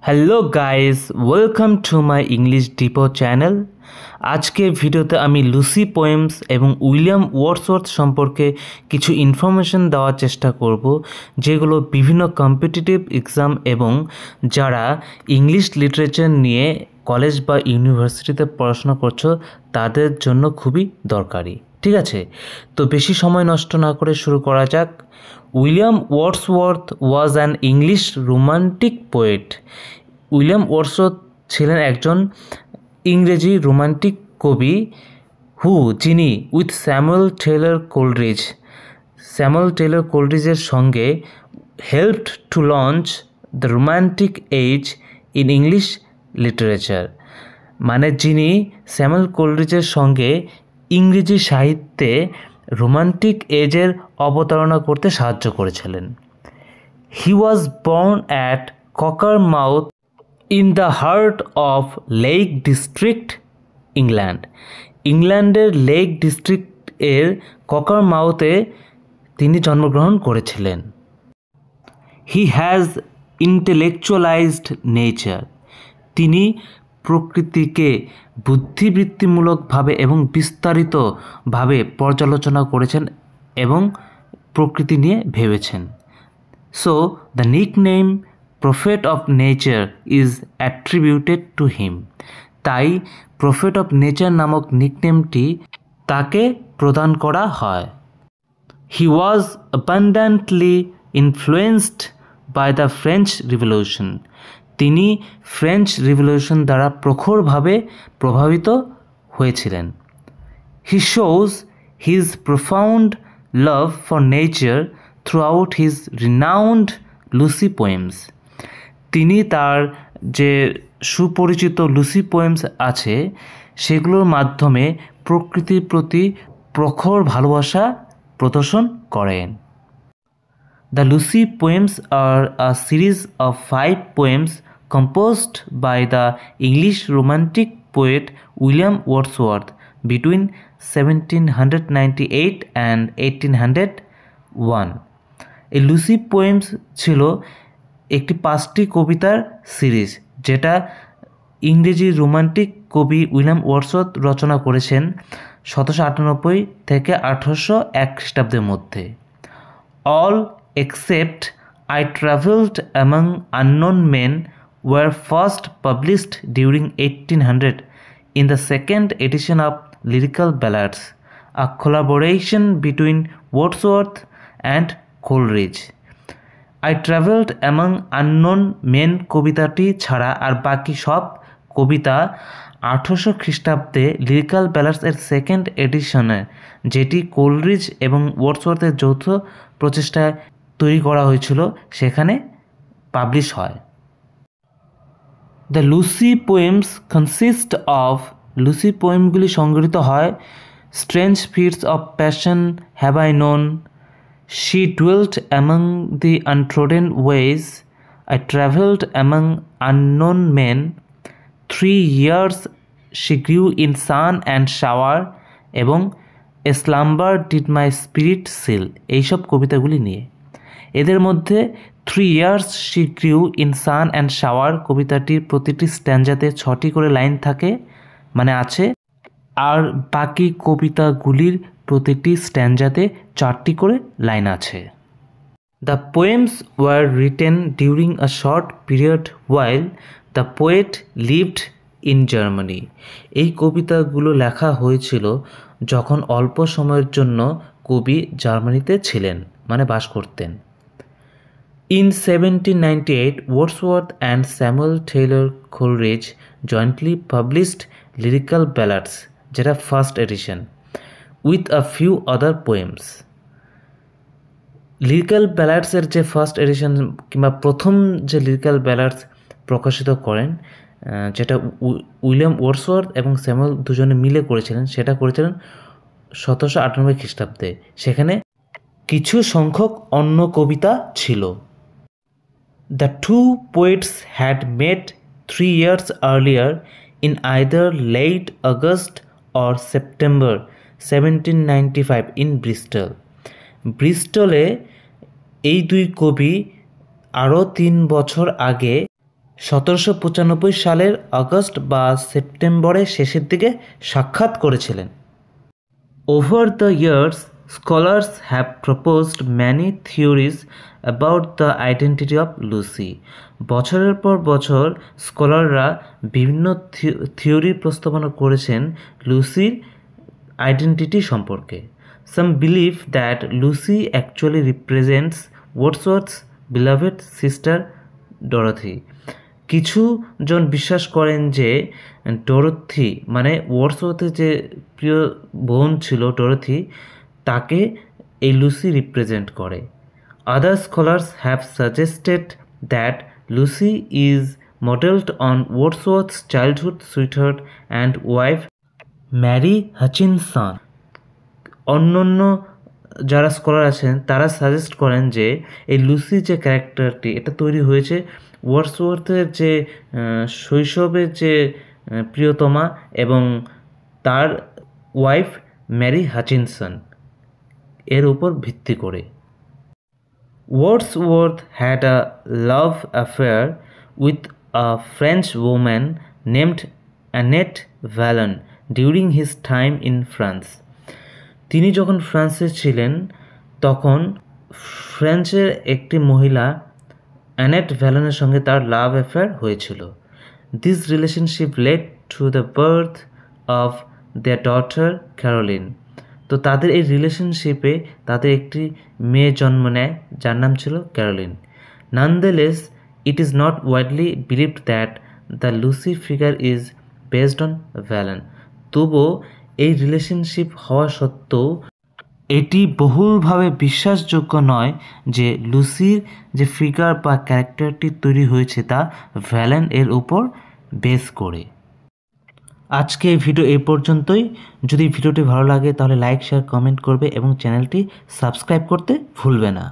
Hello guys, welcome to my English depot channel. আজকের ভিডিওতে আমি লুসি পোয়েমস এবং উইলিয়াম ওয়ার্ডসওয়ার্থ সম্পর্কে কিছু ইনফরমেশন দেওয়ার চেষ্টা করব, যেগুলো বিভিন্ন কম্পিটিটিভ এক্সাম এবং যারা ইংলিশ লিটারেচার নিয়ে কলেজ বা ইউনিভার্সিটিতে পড়াশোনা করছো তাদের জন্য খুবই দরকারি। ঠিক আছে, তো বেশি সময় নষ্ট না করে শুরু করা যাক। William Wordsworth was an English romantic poet. William Wordsworth ছিলেন একজন ইংরেজি রোমান্টিক কবি যিনি উইথ স্যামুয়েল টেইলর কোলরিজের সঙ্গে helped to launch the romantic age in English literature. মানে যিনি স্যামুয়েল কোলরিজের সঙ্গে ইংরেজি সাহিত্যে রোমান্টিক এজের অবতারণা করতে সাহায্য করেছিলেন। He was born at Cockermouth in the heart of Lake District, ইংল্যান্ডের লেক ডিস্ট্রিক্ট এর ককারমাউথে তিনি জন্মগ্রহণ করেছিলেন। হি হ্যাজ ইন্টেলেকচুয়ালাইজড নেচার, তিনি প্রকৃতিকে বুদ্ধিবৃত্তিমূলকভাবে এবং বিস্তারিতভাবে পর্যালোচনা করেছেন এবং প্রকৃতি নিয়ে ভেবেছেন। So the nickname prophet of nature is attributed to him, তাই প্রফেট অফ নেচার নামক নিকনেমটি তাকে প্রদান করা হয়। He was abundantly influenced by the French revolution, তিনি ফ্রেঞ্চ রিভলিউশন দ্বারা প্রখরভাবে প্রভাবিত হয়েছিলেন। He shows his profound love for nature throughout his renowned Lucy poems, তিনি তার যে সুপরিচিত লুসি পোয়েমস আছে সেগুলোর মাধ্যমে প্রকৃতির প্রতি প্রখর ভালোবাসা প্রদর্শন করেন। The Lucy poems are a series of 5 poems composed by the English Romantic poet William Wordsworth between 1798 and 1801. এই লুসি পোয়েমস ছিল একটি 5টি কবিতার সিরিজ, যেটা ইংরেজি রোমান্টিক কবি উইলিয়াম ওয়ার্ডসওয়ার্থ রচনা করেছেন 1798 থেকে 1801 খ্রিস্টাব্দের মধ্যে। All except I Travelled Among Unknown Men were first published during 1800 in the second edition of Lyrical Ballads, a collaboration between Wordsworth and Coleridge. I Travelled Among Unknown Men কবিতাটি ছাড়া আর বাকি সব কবিতা 1800 খ্রিস্টাব্দে lyrical ব্যালাডস এর সেকেন্ড এডিশনে, যেটি Coleridge এবং ওয়ার্ডসওয়ার্থের যৌথ প্রচেষ্টায় তৈরি করা হয়েছিল, সেখানে পাবলিশ হয়। The Lucy poems consist of, Lucy পোয়েমগুলি সংগঠিত হয় strange fits of passion have I known, she dwelt among the untrodden ways, I travelled among unknown men, 3 years she grew in sun and shower এবং a slumber did my spirit seal, এইসব কবিতাগুলি নিয়ে। এদের মধ্যে 3 years she grew in sun and shower কবিতাটির প্রতিটি স্ট্যাঞ্জাতে 6টি করে লাইন থাকে, মানে আছে, আর বাকি কবিতাগুলির প্রতিটি স্ট্যাঞ্জাতে 4টি করে লাইন আছে। The poems were written during a short period while the poet lived in Germany. এই কবিতাগুলো লেখা হয়েছিল যখন অল্প সময়ের জন্য কবি জার্মানিতে ছিলেন, মানে বাস করতেন। In 1798, Wordsworth and Samuel Taylor Coleridge jointly published Lyrical Ballads, যেটা first edition, with a few other poems. Lyrical ব্যালাডসের যে ফার্স্ট এডিশন কিংবা প্রথম যে লিরিক্যাল ব্যালাডস প্রকাশিত করেন, যেটা উইলিয়াম ওয়ার্ডসওয়ার্থ এবং স্যামুয়েল দুজনে মিলে করেছিলেন, সেটা করেছিলেন 1798 খ্রিস্টাব্দে। সেখানে কিছু সংখ্যক অন্য কবিতা ছিল। The two poets had met 3 years earlier in either late August or September 1795 in Bristol. ব্রিস্টলে এই দুই কবি আরও 3 বছর আগে 1795 সালের আগস্ট বা সেপ্টেম্বরের শেষের দিকে সাক্ষাৎ করেছিলেন। Over the years, scholars have proposed many theories about the identity of Lucy. বছরের পর বছর স্কলাররা বিভিন্ন থিওরি প্রস্তাবনা করেছেন লুসির আইডেন্টিটি সম্পর্কে। Some believe that Lucy actually represents Wordsworth's beloved sister Dorothy. কিছু জন বিশ্বাস করেন যে ডরোথি মানে ওয়ার্ডসওয়ার্থের যে প্রিয় বোন ছিল ডরোথি, তাকে এই লুসি রিপ্রেজেন্ট করে। Other scholars have suggested that Lucy is modelled on Wordsworth's childhood sweetheart and wife Mary Hutchinson. অন্যান্য যারা স্কলার আছেন তারা সাজেস্ট করেন যে এই লুসি যে ক্যারেক্টারটি এটা তৈরি হয়েছে ওয়ার্ডসওয়ার্থের যে শৈশবের যে প্রিয়তমা এবং তার ওয়াইফ ম্যারি হাচিনসন এর উপর ভিত্তি করে। Wordsworth had a love affair with a French woman named Annette Vallon during his time in France. তিনি যখন ফ্রান্সে ছিলেন তখন ফ্রেঞ্চের একটি মহিলা অ্যানেট ভ্যালনের সঙ্গে তার লাভ অ্যাফেয়ার হয়েছিল। This relationship led to the birth of their daughter Caroline. তো তাদের এই রিলেশনশিপে তাদের একটি মেয়ে জন্ম নেয় যার নাম ছিল Caroline. Nonetheless it is not widely believed that the Lucy figure is based on Vallon. তবুও এই রিলেশনশিপ হওয়া সত্ত্বেও এটি বহুলভাবে বিশ্বাসযোগ্য নয় যে লুসির যে ফিগার বা ক্যারেক্টারটি তৈরি হয়েছে তা ভ্যালেন এর উপর বেস করে। আজকে এই ভিডিও এই পর্যন্তই। যদি ভিডিওটি ভালো লাগে তাহলে লাইক শেয়ার কমেন্ট করবে এবং চ্যানেলটি সাবস্ক্রাইব করতে ভুলবে না।